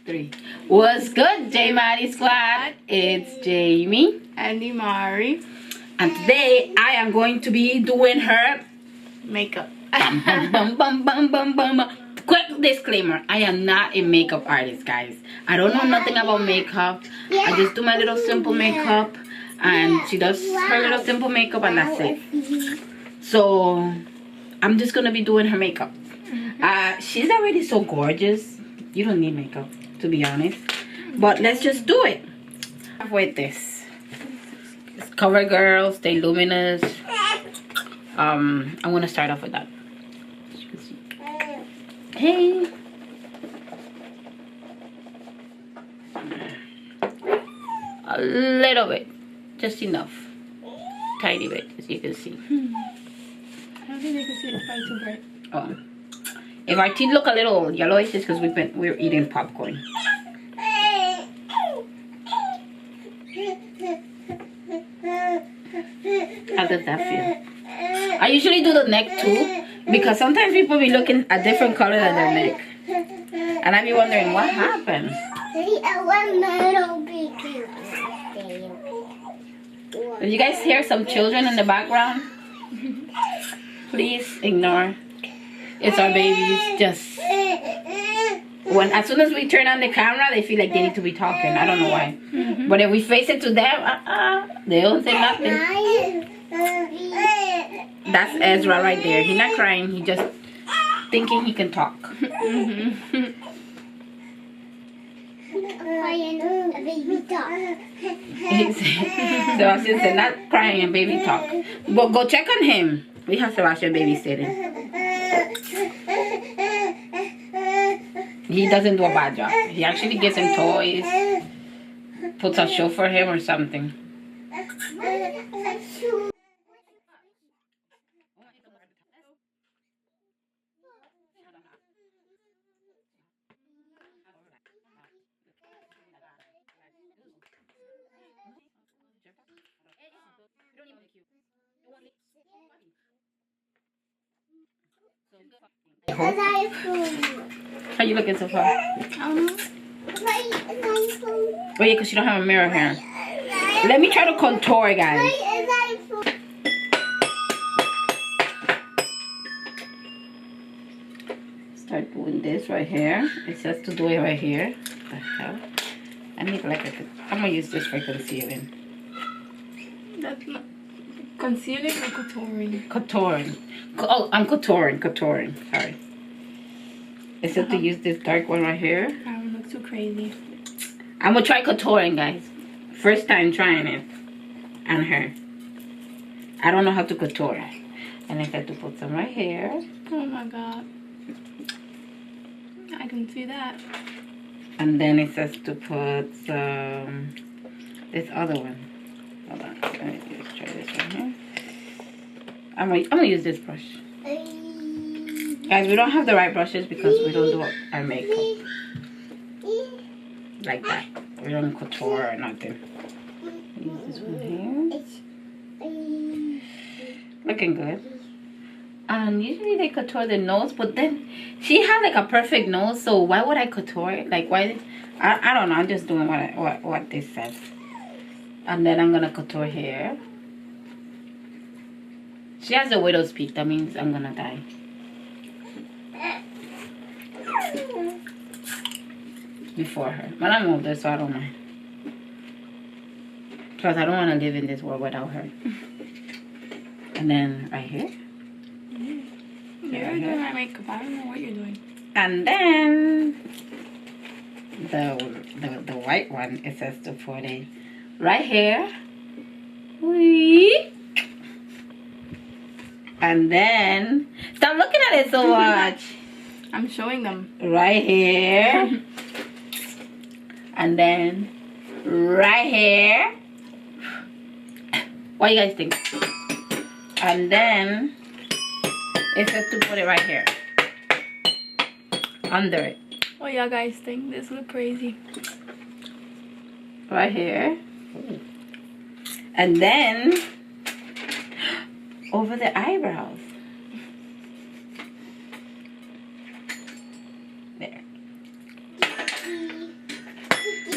3. What's good, Yeimi Squad? It's Yeimi and Imari. And today I am going to be doing her Makeup. Quick disclaimer, I am not a makeup artist, guys. I don't know nothing about makeup. I just do my little simple makeup, and she does her little simple makeup, and that's it. So I'm just gonna be doing her makeup. She's already so gorgeous. You don't need makeup, to be honest, but let's just do it with this. It's CoverGirl Stay Luminous. I'm gonna start off with that. As you can see. Hey, a little bit, just enough, tiny bit, as you can see. I don't think they can see it. It's probably too bright. Oh, if our teeth look a little yellowish, it's because we're eating popcorn. How does that feel? I usually do the neck too, because sometimes people be looking a different color than their neck, and I be wondering what happened. If you guys hear some children in the background, please ignore. It's our babies. Just as soon as we turn on the camera, they feel like they need to be talking. I don't know why. But if we face it to them, they don't say nothing. That's Ezra right there. He's not crying. He's just thinking he can talk. A baby talk. Sebastian said not crying and baby talk. But go check on him. We have Sebastian babysitting. He doesn't do a bad job. He actually gives him toys, puts a show for him or something. How you looking so far? Oh yeah, because you don't have a mirror here. Let me try to contour, guys. Start doing this right here. It says to do it right here. What the hell? I need I'm gonna use this for concealing. That's not concealing or contouring? Contouring. Oh, I'm contouring. Sorry. It said to use this dark one right here. I don't look too crazy. I'm gonna try contouring, guys. First time trying it on her. I don't know how to contour. And I got to put some right here. Oh my god. I can see that. And then it says to put some this other one. Hold on. Let me just try this one here. I'm gonna use this brush. Guys, we don't have the right brushes because we don't do our makeup like that. We don't couture or nothing. Use this one here. Looking good. And usually they couture the nose, but then she had like a perfect nose, so why would I couture it? Like, why? I don't know. I'm just doing what this says. And then I'm gonna couture here. She has a widow's peak. That means I'm gonna die. Before her, but I'm older, so I don't mind. Because I don't want to live in this world without her. And then right here. You're doing my makeup. I don't know what you're doing. And then the white one, it says to put it right here. And then stop looking at it so much. I'm showing them. Right here. And then right here. What do you guys think? And then it says to put it right here. Under it. What y'all guys think? This look crazy. Right here. And then over the eyebrows. There.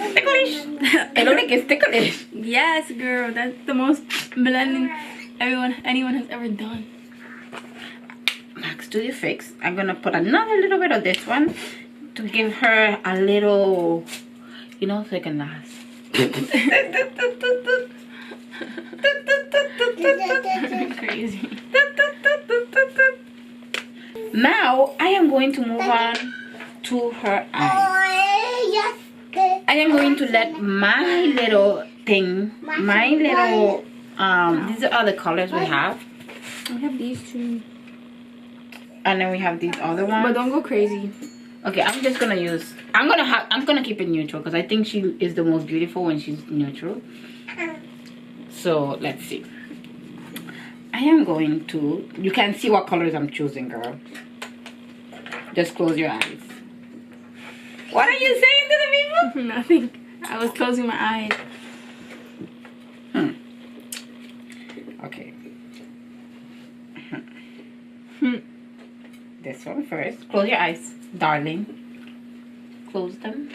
Ticklish. I don't think it's ticklish. Yes, girl. That's the most blending anyone has ever done. Max, do you fix? I'm gonna put another little bit of this one to give her a little, you know, so it can last. Crazy. Now I am going to move on to her eyes. I am going to let my little thing, my little these are all the colors we have. I have these two. And then we have these other ones. But don't go crazy. Okay, I'm just gonna use. I'm gonna keep it neutral because I think she is the most beautiful when she's neutral. So let's see. I am going to. You can see what colors I'm choosing, girl. Just close your eyes. What are you saying to the people? Nothing. I was closing my eyes. Okay. This one first. Close your eyes, darling. Close them.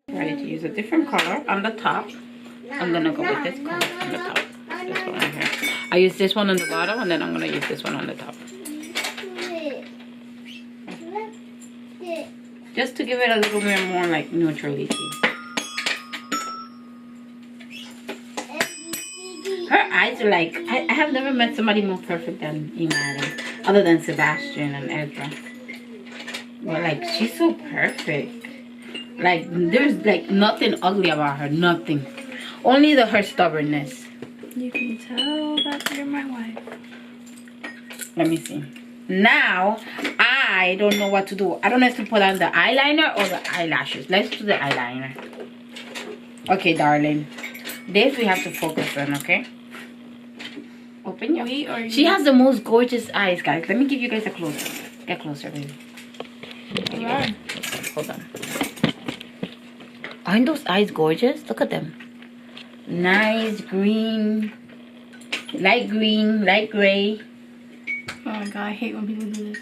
Ready to use a different color on the top. I'm gonna go with this color on the top. This one right here. I use this one on the bottom, and then I'm gonna use this one on the top. Just to give it a little bit more like neutrality. Her eyes are like, I have never met somebody more perfect than Yeimi, other than Sebastian and Ezra. But like, she's so perfect. Like, there's like nothing ugly about her, nothing. Only her stubbornness. You can tell that you're my wife. Let me see. Now, I don't know what to do. I don't know if to put on the eyeliner or the eyelashes. Let's do the eyeliner. Okay, darling. This we have to focus on, okay? Open your eyes. She has the most gorgeous eyes, guys. Let me give you guys a close-up. Get closer, baby. Alright. Hold on. Aren't those eyes gorgeous? Look at them. Nice green, light gray. Oh my god, I hate when people do this.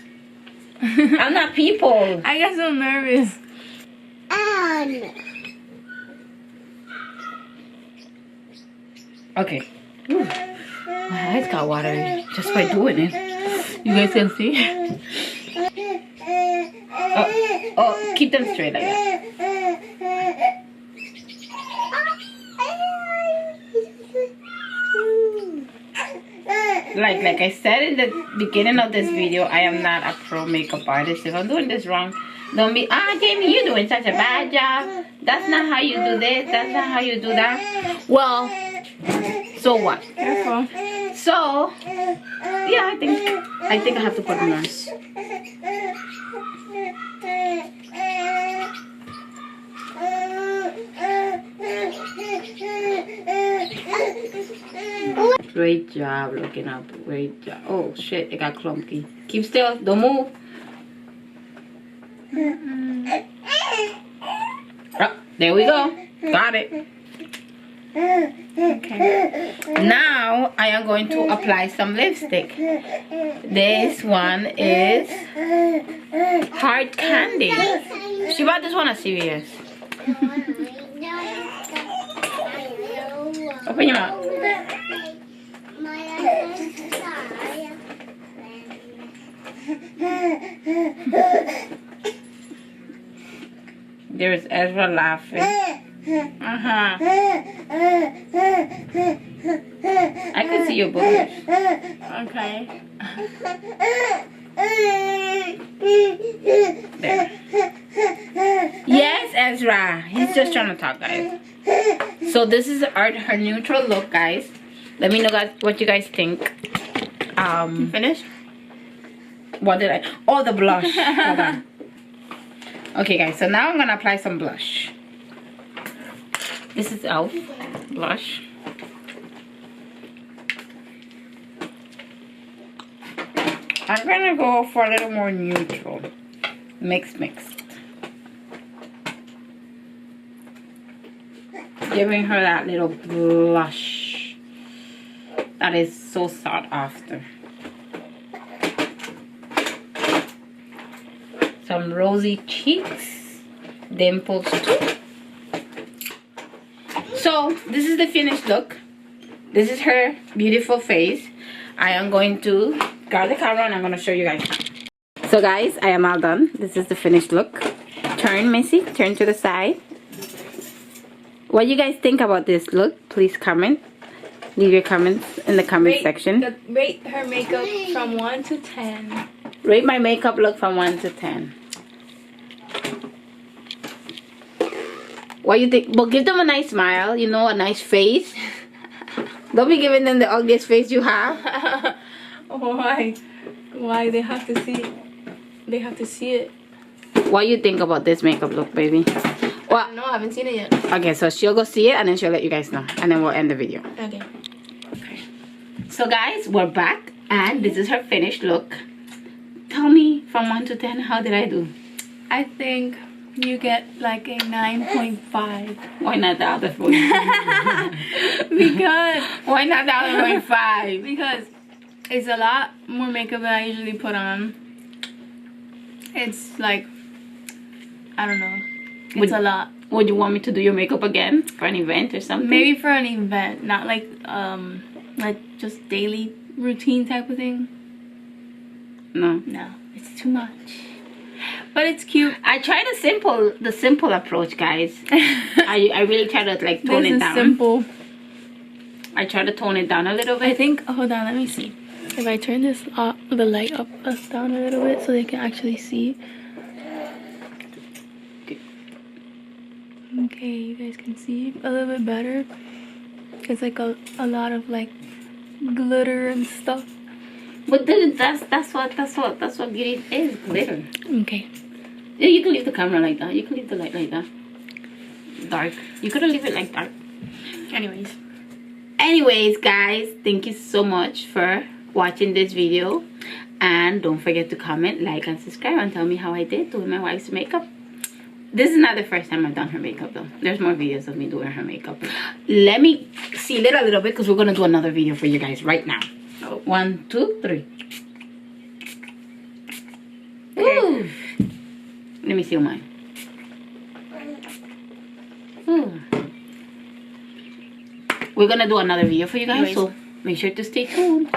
I'm not people. I get so nervous. Okay. Ooh. My eyes got watery just by doing it. You guys can see? Oh, keep them straight like that. Like I said in the beginning of this video, I am not a pro makeup artist. If I'm doing this wrong, don't be, Yeimi, you're doing such a bad job. That's not how you do this. That's not how you do that. Well, so what? Careful. So, yeah, I think I have to put them on. Great job looking up. Great job. Oh shit, it got clunky. Keep still. Don't move. Oh, there we go. Got it. Okay. Now I am going to apply some lipstick. This one is Hard Candy. She bought this one at CVS. Open your mouth. There's Ezra laughing. I can see your boogers. Okay. There. Yes, Ezra. He's just trying to talk, guys. So this is her neutral look, guys. Let me know, guys, what you guys think. Finished? What did I? Oh, the blush. Hold on. Okay, guys. So now I'm gonna apply some blush. This is Elf blush. I'm gonna go for a little more neutral. Mixed. giving her that little blush that is so sought after. Some rosy cheeks, dimples too. So this is the finished look. This is her beautiful face. I am going to grab the camera and I'm going to show you guys. So guys, I am all done. This is the finished look. Turn, Missy. Turn to the side. What do you guys think about this look? Please comment. Leave your comments in the comment section. Rate her makeup from 1 to 10. Rate my makeup look from 1 to 10. What do you think? Well, give them a nice smile, you know, a nice face. Don't be giving them the ugliest face you have. Why? Why? They have to see it. They have to see it. What do you think about this makeup look, baby? Well, No, I haven't seen it yet. okay, so she'll go see it and then she'll let you guys know. And then we'll end the video. Okay. So guys, we're back and this is her finished look. Tell me from 1 to 10, how did I do? I think you get like a 9.5. Why not the other 4? Because Why not the other 0.5? because it's a lot more makeup than I usually put on. It's like, I don't know. It's a lot. Would you want me to do your makeup again for an event or something? Maybe for an event, not like just daily routine type of thing. No. No, it's too much. But it's cute. I tried the simple approach, guys. I really tried to like tone This it is down. simple. I tried to tone it down a little I bit. think, hold on, let me see. If I turn this up, the light up, down a little bit so they can actually see. Okay, you guys can see a little bit better. It's like a lot of like glitter and stuff. But dude, that's what beauty is, glitter. Okay. Yeah, you can leave the camera like that. You can leave the light like that. Dark. You could leave it like dark. Anyways, guys, thank you so much for watching this video. And don't forget to comment, like, and subscribe and tell me how I did doing my wife's makeup. This is not the first time I've done her makeup though. There's more videos of me doing her makeup. Let me seal it a little bit because we're going to do another video for you guys right now. 1, 2, 3. Ooh. Let me seal mine. Ooh. We're going to do another video for you guys, so make sure to stay tuned.